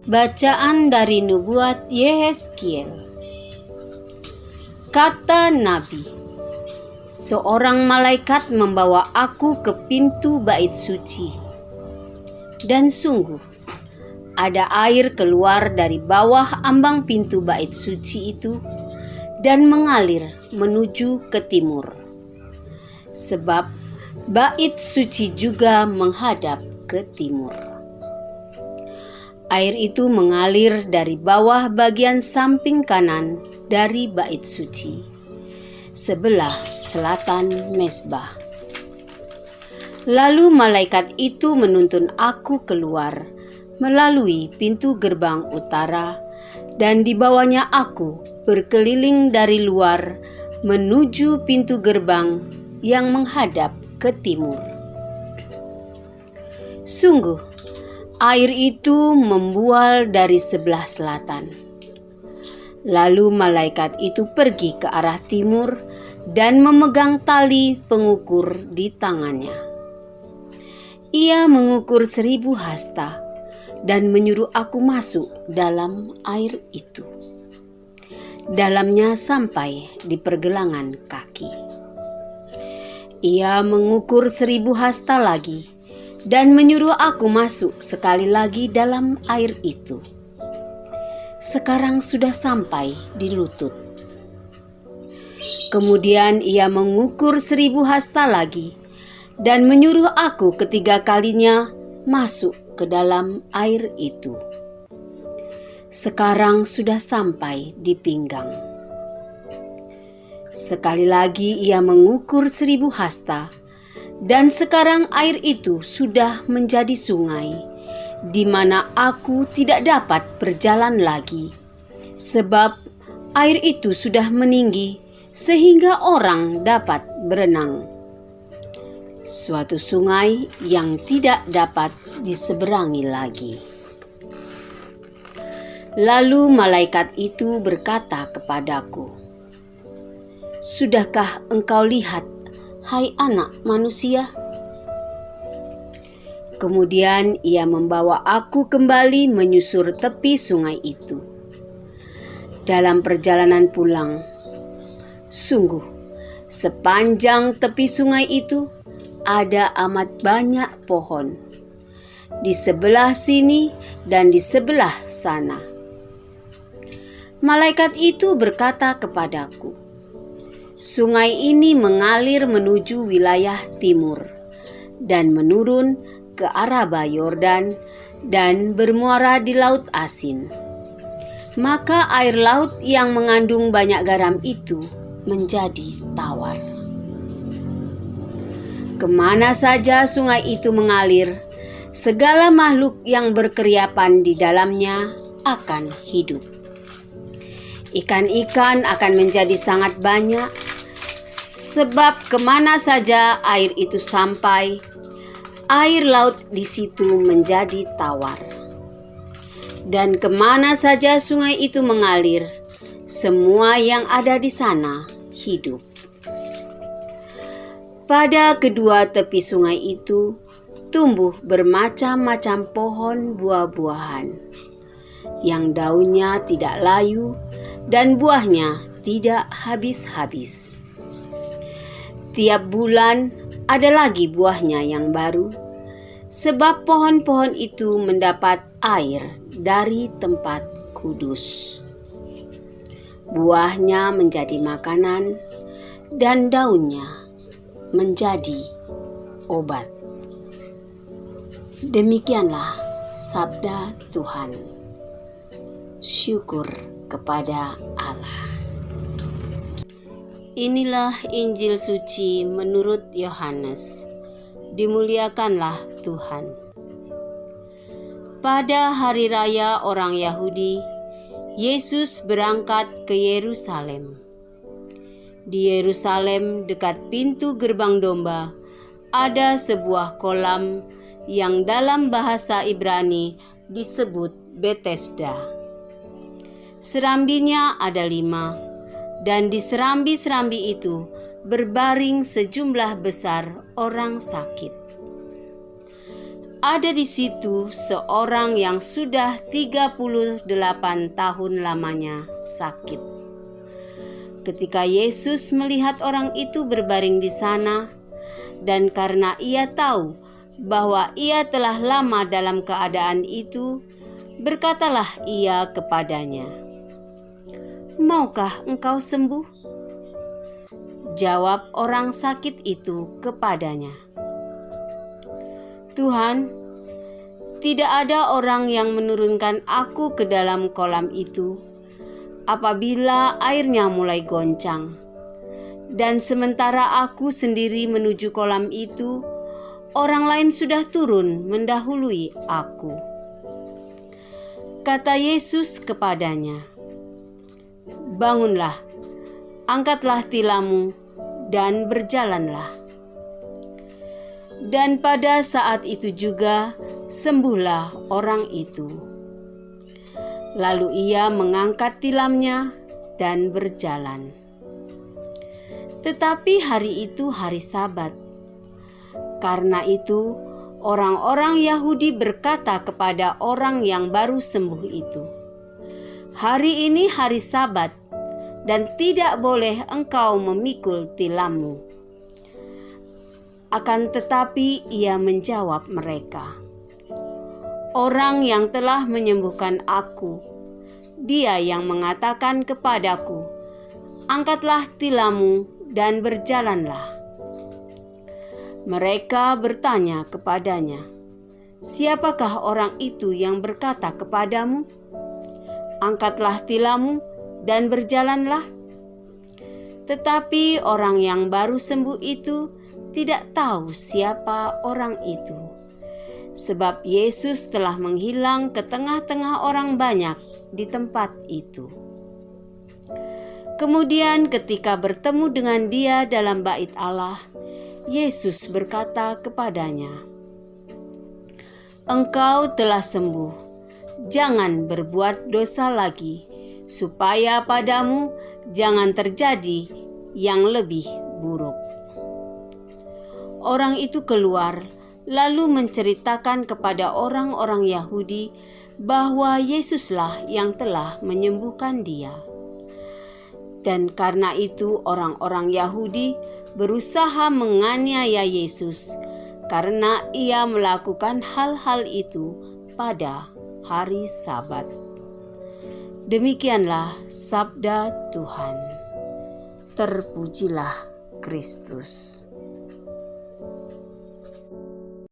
Bacaan dari Nubuat Yehezkiel. Kata Nabi, seorang malaikat membawa aku ke pintu bait suci. Dan sungguh, ada air keluar dari bawah ambang pintu bait suci itu dan mengalir menuju ke timur. Sebab bait suci juga menghadap ke timur. Air itu mengalir dari bawah bagian samping kanan dari bait suci, sebelah selatan mezbah. Lalu malaikat itu menuntun aku keluar melalui pintu gerbang utara, dan dibawanya aku berkeliling dari luar menuju pintu gerbang yang menghadap ke timur. Sungguh, air itu membual dari sebelah selatan. Lalu malaikat itu pergi ke arah timur dan memegang tali pengukur di tangannya. Ia mengukur 1000 hasta dan menyuruh aku masuk dalam air itu. Dalamnya sampai di pergelangan kaki. Ia mengukur 1000 hasta lagi dan menyuruh aku masuk sekali lagi dalam air itu. Sekarang sudah sampai di lutut. Kemudian ia mengukur 1000 hasta lagi dan menyuruh aku ketiga kalinya masuk ke dalam air itu. Sekarang sudah sampai di pinggang. Sekali lagi ia mengukur 1000 hasta, dan sekarang air itu sudah menjadi sungai, di mana aku tidak dapat berjalan lagi, sebab air itu sudah meninggi sehingga orang dapat berenang. Suatu sungai yang tidak dapat diseberangi lagi. Lalu malaikat itu berkata kepadaku, "Sudahkah engkau lihat, hai anak manusia?" Kemudian ia membawa aku kembali menyusur tepi sungai itu. Dalam perjalanan pulang, sungguh sepanjang tepi sungai itu ada amat banyak pohon, di sebelah sini dan di sebelah sana. Malaikat itu berkata kepadaku, "Sungai ini mengalir menuju wilayah timur dan menurun ke Araba Yordan dan bermuara di Laut Asin. Maka air laut yang mengandung banyak garam itu menjadi tawar. Kemana saja sungai itu mengalir, segala makhluk yang berkeriapan di dalamnya akan hidup. Ikan-ikan akan menjadi sangat banyak, sebab kemana saja air itu sampai, air laut di situ menjadi tawar. Dan kemana saja sungai itu mengalir, semua yang ada di sana hidup." Pada kedua tepi sungai itu tumbuh bermacam-macam pohon buah-buahan, yang daunnya tidak layu dan buahnya tidak habis-habis. Tiap bulan ada lagi buahnya yang baru, sebab pohon-pohon itu mendapat air dari tempat kudus. Buahnya menjadi makanan dan daunnya menjadi obat. Demikianlah sabda Tuhan. Syukur kepada Allah. Inilah Injil suci menurut Yohanes. Dimuliakanlah Tuhan. Pada hari raya orang Yahudi, Yesus berangkat ke Yerusalem. Di Yerusalem dekat pintu gerbang domba ada sebuah kolam yang dalam bahasa Ibrani disebut Betesda. Serambinya ada 5, dan di serambi-serambi itu berbaring sejumlah besar orang sakit. ada di situ seorang yang sudah 38 tahun lamanya sakit. Ketika Yesus melihat orang itu berbaring di sana, dan karena ia tahu bahwa ia telah lama dalam keadaan itu, berkatalah ia kepadanya, "Maukah engkau sembuh?" Jawab orang sakit itu kepadanya, "Tuhan, tidak ada orang yang menurunkan aku ke dalam kolam itu apabila airnya mulai goncang. Dan sementara aku sendiri menuju kolam itu, orang lain sudah turun mendahului aku." Kata Yesus kepadanya, "Bangunlah, angkatlah tilammu, dan berjalanlah." Dan pada saat itu juga sembuhlah orang itu. Lalu ia mengangkat tilamnya dan berjalan. Tetapi hari itu hari Sabat. Karena itu orang-orang Yahudi berkata kepada orang yang baru sembuh itu, "Hari ini hari Sabat, dan tidak boleh engkau memikul tilammu." Akan tetapi ia menjawab mereka, "Orang yang telah menyembuhkan aku, Dia yang mengatakan kepadaku, 'Angkatlah tilammu dan berjalanlah.'" Mereka bertanya kepadanya, "Siapakah orang itu yang berkata kepadamu, 'Angkatlah tilammu dan berjalanlah'?" Tetapi orang yang baru sembuh itu tidak tahu siapa orang itu, sebab Yesus telah menghilang ke tengah-tengah orang banyak di tempat itu. Kemudian ketika bertemu dengan dia dalam bait Allah, Yesus berkata kepadanya, "Engkau telah sembuh, jangan berbuat dosa lagi, supaya padamu jangan terjadi yang lebih buruk." Orang itu keluar, lalu menceritakan kepada orang-orang Yahudi bahwa Yesuslah yang telah menyembuhkan dia. Dan karena itu orang-orang Yahudi berusaha menganiaya Yesus karena ia melakukan hal-hal itu pada hari Sabat. Demikianlah sabda Tuhan. Terpujilah Kristus.